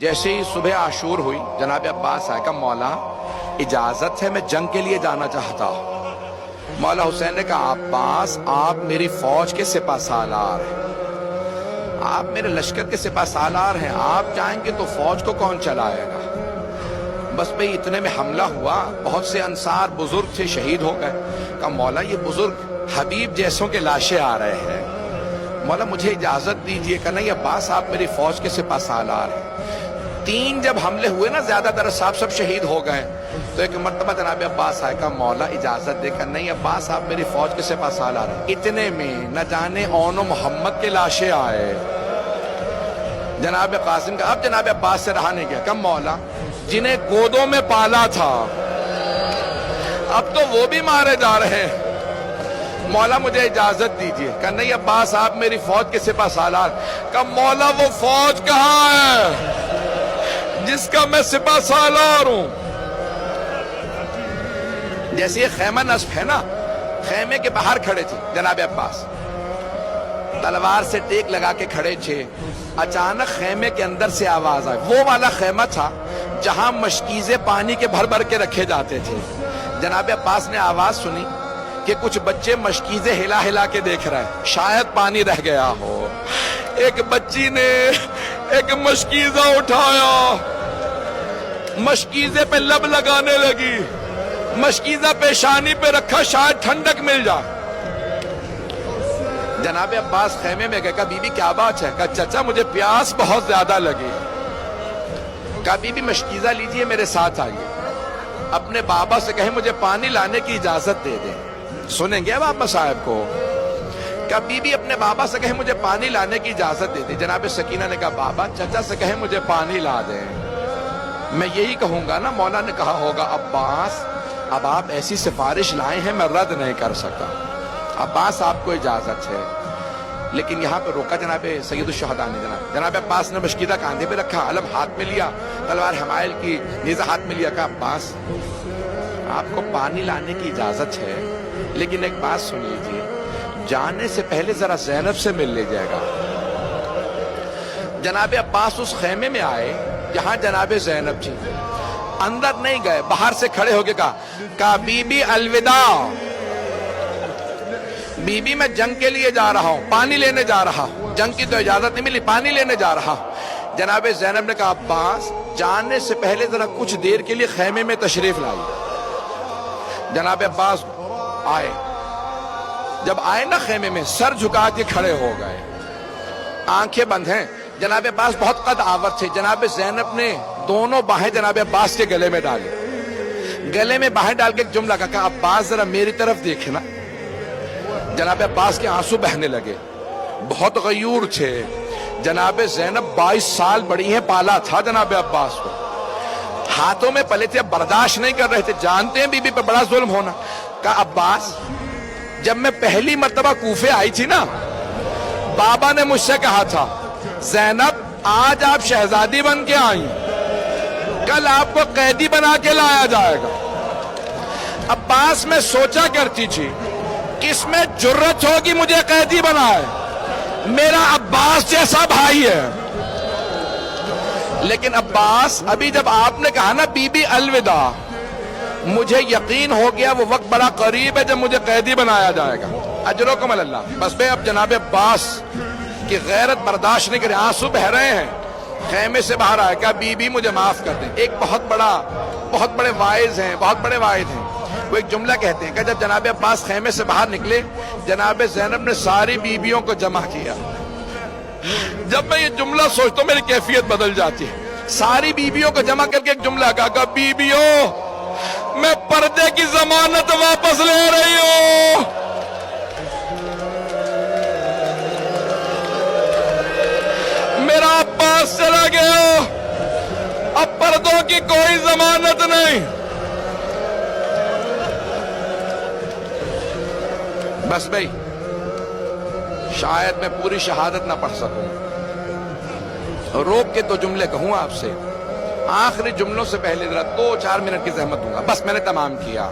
جیسے ہی صبح عاشور ہوئی جناب عباس آئے کہا مولا اجازت ہے میں جنگ کے لیے جانا چاہتا ہوں۔ مولا حسین نے کہا عباس آپ میری فوج کے سپہ سالار ہیں، آپ میرے لشکر کے سپہ سالار ہیں، آپ جائیں گے تو فوج کو کون چلائے گا؟ بس بھئی اتنے میں حملہ ہوا، بہت سے انصار بزرگ تھے شہید ہو گئے۔ کہا مولا یہ بزرگ حبیب جیسوں کے لاشیں آ رہے ہیں، مولا مجھے اجازت دیجئے۔ کہ نہیں عباس آپ میری فوج کے سپہ سالار ہیں۔ 3 جب حملے ہوئے نا زیادہ تر صاحب سب شہید ہو گئے، تو ایک مرتبہ جناب عباس آئے کہا مولا اجازت دے کر نہیں عباس آپ میری فوج کے سپہ سالار ہیں۔ اتنے میں نہ جانے اون و محمد کے لاشیں آئے۔ جناب قاسم کا اب جناب عباس سے رہا نہیں گیا، کہ مولا جنہیں گودوں میں پالا تھا اب تو وہ بھی مارے جا رہے ہیں، مولا مجھے اجازت دیجئے۔ کہ نہیں عباس آپ میری فوج کے سپہ سالار۔ کہ مولا وہ فوج کہاں ہے جس کا میں سپہ سالار ہوں؟ جیسے یہ خیمہ نصب ہے نا، خیمے کے باہر کھڑے تھے جناب عباس، تلوار سے ٹیک لگا کے کھڑے تھے۔ اچانک خیمے کے اندر سے آواز آئی، وہ والا خیمہ تھا جہاں مشکیزیں پانی کے بھر بھر کے رکھے جاتے تھے۔ جناب عباس نے آواز سنی کہ کچھ بچے مشکیزیں ہلا ہلا کے دیکھ رہے ہیں، شاید پانی رہ گیا ہو۔ ایک بچی نے ایک مشکیزہ اٹھایا، مشکیزے پہ لب لگانے لگی، مشکیزہ پیشانی پہ رکھا شاید ٹھنڈک مل جائے۔ جناب عباس خیمے میں گئے، کہا بی بی کیا بات ہے؟ کہا چچا مجھے پیاس بہت زیادہ لگی۔ کہا بی بی مشکیزہ لیجئے میرے ساتھ آئیے، اپنے بابا سے کہیں مجھے پانی لانے کی اجازت دے دیں۔ سنیں گے بابا صاحب کو؟ کہا بی بی اپنے بابا سے کہیں مجھے پانی لانے کی اجازت دے دیں۔ جناب سکینہ نے کہا بابا چچا سے کہیں مجھے پانی لا دیں۔ میں یہی کہوں گا نا، مولا نے کہا ہوگا عباس اب آپ ایسی سفارش لائے ہیں میں رد نہیں کر سکتا، عباس آپ کو اجازت ہے۔ لیکن یہاں پہ روکا جناب سید الشہداء نے۔ جناب عباس نے مشکیزہ کاندھے پہ رکھا، علم ہاتھ میں لیا، تلوار حمائل کی نیزہ ہاتھ میں لیا۔ کہا عباس آپ کو پانی لانے کی اجازت ہے، لیکن ایک بات سن لیجیے، جانے سے پہلے ذرا زینب سے مل لے جائے گا۔ جناب عباس اس خیمے میں آئے جہاں جناب زینب تھی، اندر نہیں گئے، باہر سے کھڑے ہو کے کہا بی بی الوداع، بی بی میں جنگ کے لیے جا رہا ہوں، پانی لینے جا رہا ہوں، جنگ کی تو اجازت نہیں ملی، پانی لینے جا رہا ہوں۔ جناب زینب نے کہا عباس جانے سے پہلے ذرا کچھ دیر کے لیے خیمے میں تشریف لائیے۔ جناب عباس آئے، جب آئے نا خیمے میں سر جھکا کے کھڑے ہو گئے، آنکھیں بند ہیں۔ جناب عباس بہت قد آور تھے، جناب زینب نے دونوں باہیں جناب عباس کے گلے میں ڈالی، گلے میں باہیں ڈال کے ایک جملہ کہا عباس ذرا میری طرف دیکھنا۔ جناب عباس کے آنسو بہنے لگے، بہت غیور تھے۔ جناب زینب 22 سال بڑی ہیں، پالا تھا جناب عباس کو، ہاتھوں میں پلے تھے، برداشت نہیں کر رہے تھے، جانتے ہیں بی بی پہ بڑا ظلم ہونا۔ کہا عباس جب میں پہلی مرتبہ کوفے آئی تھی نا، بابا نے مجھ سے کہا تھا زینب آج آپ شہزادی بن کے آئیں، کل آپ کو قیدی بنا کے لایا جائے گا۔ عباس میں سوچا کرتی تھی کس میں جرت ہوگی مجھے قیدی بنائے، میرا عباس جیسا بھائی ہے۔ لیکن عباس ابھی جب آپ نے کہا نا بی بی الوداع، مجھے یقین ہو گیا وہ وقت بڑا قریب ہے جب مجھے قیدی بنایا جائے گا۔ اجرکم اللہ۔ بس بے اب جناب عباس کی غیرت برداشت نہیں کرے، آنسو بہ رہے ہیں، خیمے سے باہر آئے، کہا بی بی مجھے معاف کر دیں۔ ایک بہت بڑے واعظ ہیں، بہت بڑے واعظ ہیں، وہ ایک جملہ کہتے ہیں کہ جب جناب عباس خیمے سے باہر نکلے، جناب زینب نے ساری بیویوں کو جمع کیا۔ جب میں یہ جملہ سوچتا ہوں میری کیفیت بدل جاتی ہے۔ ساری بیویوں کو جمع کر کے ایک جملہ کہا بیویوں میں پردے کی ضمانت واپس لے رہی ہوں، میرا عباس چلا گیا، اب پردوں کی کوئی ضمانت نہیں۔ بس بھئی شاید میں پوری شہادت نہ پڑھ سکوں، روک کے 2 جملے کہوں آپ سے، آخری جملوں سے پہلے ذرا 2-4 منٹ کی زحمت دوں گا، بس میں نے تمام کیا۔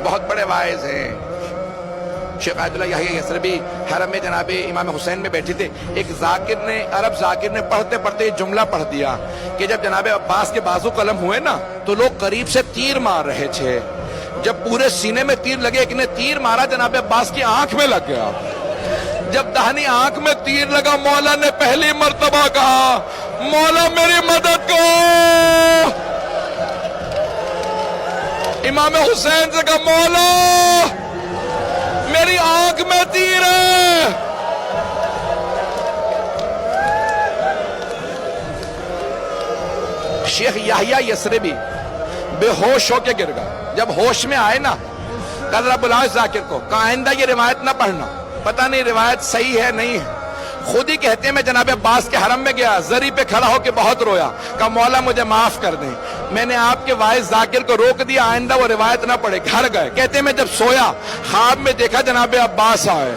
بہت بڑے واعظ ہیں، شیخ آیت اللہ یحییٰ یثربی حرم میں جناب امام حسین میں بیٹھے تھے. ایک ذاکر نے عرب ذاکر نے پڑھتے پڑھتے یہ جملہ پڑھ دیا کہ جب جناب عباس کے بازو قلم ہوئے نا تو لوگ قریب سے تیر مار رہے تھے. جب پورے سینے میں تیر لگے، ایک نے تیر مارا جناب عباس کی آنکھ میں لگ گیا. جب دہنی آنکھ میں تیر لگا مولا نے پہلی مرتبہ کہا مولا میری مدد کرو. امام حسین سے کہا مولا میری آنکھ میں تیر ہے. شیخ یحییٰ یثربی بے ہوش ہو کے گر گئے. جب ہوش میں آئے نا قدرہ بلاؤ ذاکر کو، کہا آئندہ یہ روایت نہ پڑھنا، پتہ نہیں روایت صحیح ہے نہیں ہے. خود ہی کہتے ہیں میں جناب عباس کے حرم میں گیا، زری پہ کھڑا ہو کے بہت رویا، کہا مولا مجھے معاف کر دیں. میں نے آپ کے وائس ذاکر کو روک دیا آئندہ وہ روایت نہ پڑھے. گھر گئے، کہتے ہیں میں جب سویا خواب میں دیکھا جناب عباس آئے.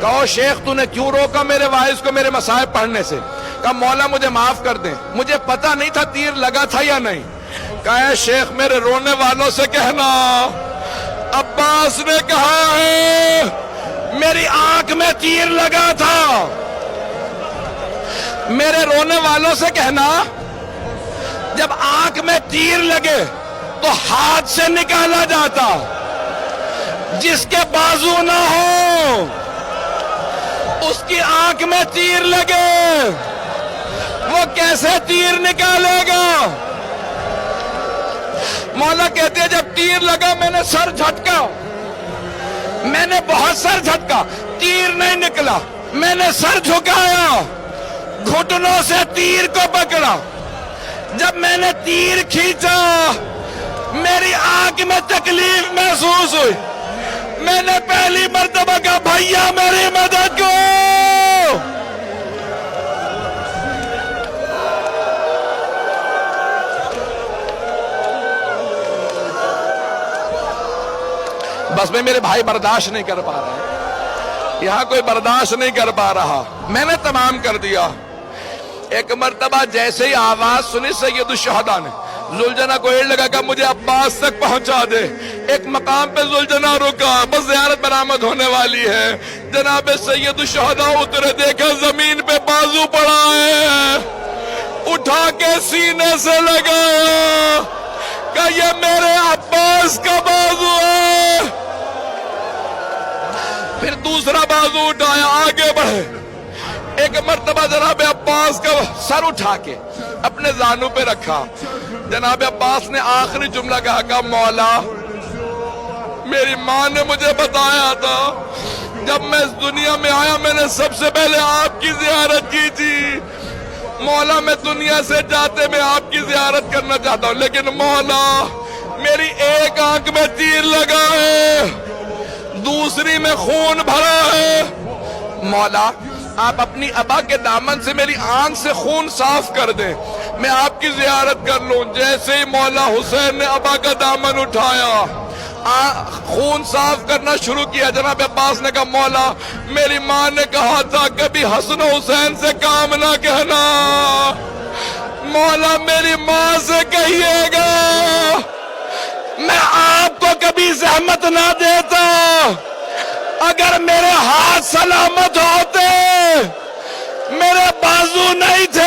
کہو شیخ تو نے کیوں روکا میرے وائس کو میرے مصائب پڑھنے سے؟ کہا مولا مجھے معاف کر دیں، مجھے پتہ نہیں تھا تیر لگا تھا یا نہیں. کہا شیخ میرے رونے والوں سے کہنا عباس نے کہا ہے میری آنکھ میں تیر لگا تھا. میرے رونے والوں سے کہنا جب آنکھ میں تیر لگے تو ہاتھ سے نکالا جاتا، جس کے بازو نہ ہو اس کی آنکھ میں تیر لگے وہ کیسے تیر نکالے گا؟ مولا کہتے ہیں جب تیر لگا میں نے سر جھٹکا، میں نے بہت سر جھٹکا، تیر نہیں نکلا. میں نے سر جھکایا، گھٹنوں سے تیر کو پکڑا. جب میں نے تیر کھینچا میری آنکھ میں تکلیف محسوس ہوئی. میں نے پہلی مرتبہ کہا بھیا میری مدد کرو. بس میں میرے بھائی برداشت نہیں کر پا رہے، یہاں کوئی برداشت نہیں کر پا رہا. میں نے تمام کر دیا. ایک مرتبہ جیسے ہی آواز سنی سید الشہداء نے، زلجنا کو ایڑ لگا کہ مجھے عباس تک پہنچا دے. ایک مقام پہ زلجنا رکا، بس زیارت برآمد ہونے والی ہے. جناب سید الشہداء اترے، دیکھا زمین پہ بازو پڑا ہے، اٹھا کے سینے سے لگایا کہ یہ میرے عباس کا بازو ہے. پھر دوسرا بازو اٹھایا، آگے بڑھے. ایک مرتبہ جناب عباس کا سر اٹھا کے اپنے زانوں پہ رکھا. جناب عباس نے آخری جملہ کہا کہ مولا میری ماں نے مجھے بتایا تھا جب میں اس دنیا میں آیا میں نے سب سے پہلے آپ کی زیارت کی تھی. مولا میں دنیا سے جاتے میں آپ کی زیارت کرنا چاہتا ہوں، لیکن مولا میری ایک آنکھ میں تیر لگا ہے، دوسری میں خون بھرا ہے. مولا آپ اپنی ابا کے دامن سے میری آنکھ سے خون صاف کر دیں، میں آپ کی زیارت کر لوں. جیسے ہی مولا حسین نے ابا کا دامن اٹھایا، خون صاف کرنا شروع کیا. جناب عباس نے کہا مولا میری ماں نے کہا تھا کبھی حسن و حسین سے کام نہ کہنا. مولا میری ماں سے کہیے گا میں آپ کو کبھی زحمت نہ دیتا. اگر میرے ہاتھ سلامت ہوتے، میرے بازو نہیں تھے